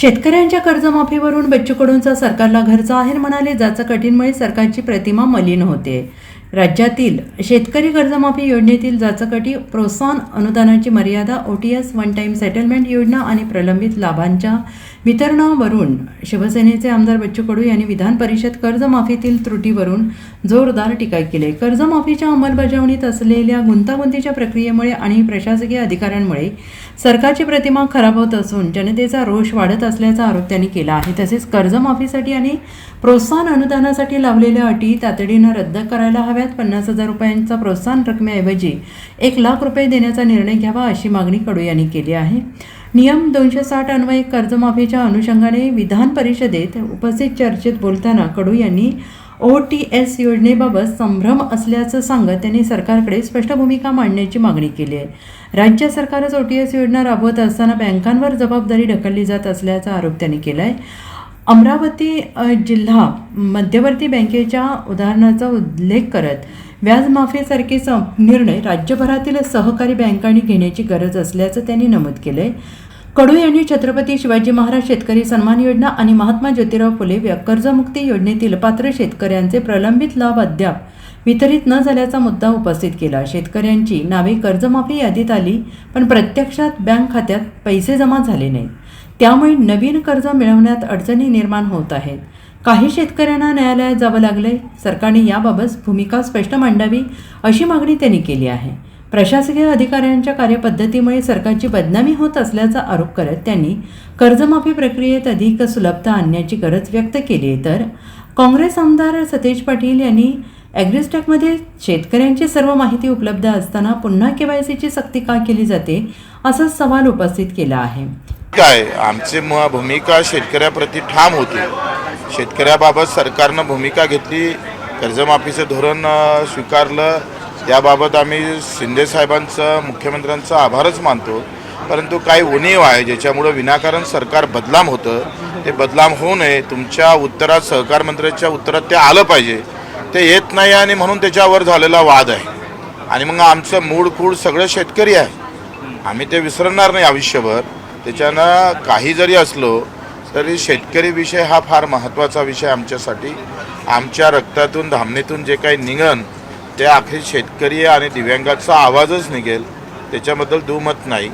शेतकऱ्यांच्या कर्जमाफीवरून बच्चू कडूंचा सरकारला घरचा आहेर म्हणाले. जाचं कठीणमुळे सरकारची प्रतिमा मलिन होते. राज्यातील शेतकरी कर्जमाफी योजनेतील जाचकटी प्रोत्साहन अनुदानाची मर्यादा, OTS वन टाइम सेटलमेंट योजना आणि प्रलंबित लाभांच्या वितरणावरून शिवसेनेचे आमदार बच्चू कडू यांनी विधान परिषद कर्जमाफीतील त्रुटीवरून जोरदार टीका केली. कर्जमाफीच्या अंमलबजावणीत असलेल्या गुंतागुंतीच्या प्रक्रियेमुळे आणि प्रशासकीय अधिकाऱ्यांमुळे सरकारची प्रतिमा खराब होत असून जनतेचा रोष वाढत असल्याचा आरोप त्यांनी केला आहे. तसेच कर्जमाफीसाठी आणि प्रोत्साहन अनुदानासाठी लावलेल्या अटी तातडीनं रद्द करायला हव्यात. 50,000 रुपयांचा प्रोत्साहन रकमेऐवजी 1 लाख रुपये देण्याचा निर्णय घ्यावा अशी मागणी कडू यांनी केली आहे. नियम 260 अन्वये कर्जमाफीच्या अनुषंगाने विधान परिषदेत उपस्थित चर्चेत बोलताना कडू यांनी OTS योजनेबाबत संभ्रम असल्याचं सांगत त्यांनी सरकारकडे स्पष्ट भूमिका मांडण्याची मागणी केली आहे. राज्य सरकारच OTS योजना राबवत असताना बँकांवर जबाबदारी ढकलली जात असल्याचा आरोप त्यांनी केला आहे. अमरावती जिल्हा मध्यवर्ती बँकेच्या उदाहरणाचा उल्लेख करत व्याजमाफीसारखे निर्णय राज्यभरातील सहकारी बँकांनी घेण्याची गरज असल्याचं त्यांनी नमूद केलं आहे. कडू यांनी छत्रपती शिवाजी महाराज शेतकरी सन्मान योजना आणि महात्मा ज्योतिराव फुले कर्जमुक्ती योजनेतील पात्र शेतकऱ्यांचे प्रलंबित लाभ अद्याप वितरित न झाल्याचा मुद्दा उपस्थित केला. शेतकऱ्यांची नावे कर्जमाफी यादीत आली पण प्रत्यक्षात बँक खात्यात पैसे जमा झाले नाहीत. त्यामुळे नवीन कर्ज मिळवण्यात अडचणी निर्माण होत आहेत. काही शेतकऱ्यांना न्यायालयात जावं लागलंय. सरकारने याबाबत भूमिका स्पष्ट मांडावी अशी मागणी त्यांनी केली आहे. प्रशासकीय अधिकाऱ्यांच्या कार्यपद्धतीमुळे सरकारची बदनामी होत असल्याचा आरोप करत त्यांनी कर्जमाफी प्रक्रियेत अधिक सुलभता आणण्याची गरज व्यक्त केली. तर काँग्रेस आमदार सतेज पाटील यांनी ॲग्रिस्टॅकमध्ये शेतकऱ्यांची सर्व माहिती उपलब्ध असताना पुन्हा KYCची सक्ती का केली जाते असा सवाल उपस्थित केला आहे. काय आमची भूमिका शेतकऱ्याप्रती ठाम होती. शेतकऱ्याबाबत सरकारनं भूमिका घेतली, कर्जमाफीचं धोरण स्वीकारलं. त्याबाबत आम्ही शिंदे साहेबांचं, मुख्यमंत्र्यांचं आभारच मानतो. परंतु काही उणीव आहे ज्याच्यामुळं विनाकारण सरकार बदनाम होतं. ते बदनाम होऊ नये. तुमच्या उत्तरात, सहकार मंत्र्यांच्या उत्तरात ते आलं पाहिजे. ते येत नाही आणि म्हणून त्याच्यावर झालेला वाद आहे. आणि मग आमचं मूळ खूळ सगळं शेतकरी आहे. आम्ही ते विसरणार नाही आयुष्यभर. त्याच्यानं काही जरी असलो तरी शेतकरी विषय हा फार महत्त्वाचा विषय आमच्यासाठी. आमच्या रक्तातून, धामणीतून जे काही निघण ते अखेर शेतकरी आणि दिव्यांगाचा आवाजच निघेल, त्याच्याबद्दल दुमत नाही.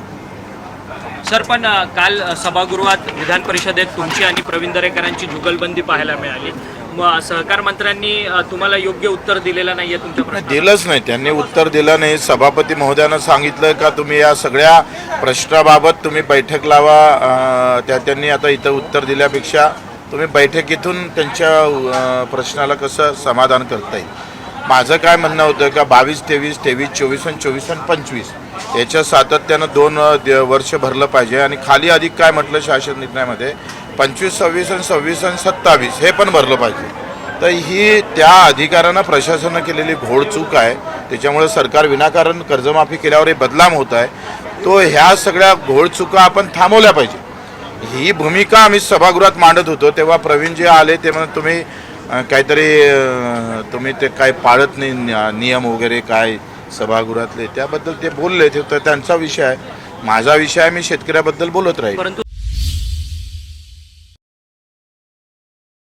सर, पण काल सभागृहात विधान परिषदेत तुमची आणि प्रवीण दरेकरांची जुगलबंदी पाहायला मिळाली. मग सहकार मंत्र्यांनी तुम्हाला योग्य उत्तर दिलेलं नाही आहे तुमच्या प्रश्नाला? दिलंच नाही, त्यांनी उत्तर दिलं नाही. सभापती महोदयानं सांगितलं का तुम्ही या सगळ्या प्रश्नाबाबत तुम्ही बैठक लावा. त्यांनी आता इथं उत्तर दिल्यापेक्षा तुम्ही बैठकीतून त्यांच्या प्रश्नाला कसं समाधान करता येईल. माझं काय म्हणणं होतं का 22, 23, 24 आणि 24 आणि 25 याच्या सातत्यानं 2 वर्ष भरलं पाहिजे. आणि खाली अधिक काय म्हटलं शासन निर्णयामध्ये 25, 26 आणि 26 आणि 27 हे पण भरलं पाहिजे. तर ही त्या अधिकाऱ्यांना प्रशासनानं केलेली घोडचूक आहे. त्याच्यामुळे सरकार विनाकारण कर्जमाफी केल्यावर हे बदनाम होत आहे. तो ह्या सगळ्या घोडचुका आपण थांबवल्या पाहिजे. ही भूमिका आम्ही सभागृहात मांडत होतो. तेव्हा प्रवीण जे आले ते म्हणून तुम्ही काहीतरी तुम्ही ते काय पाळत नाही नियम वगैरे काय सभागृहातले, त्याबद्दल ते बोलले. ते त्यांचा विषय आहे. माझा विषय आहे, मी शेतकऱ्याबद्दल बोलत राहील.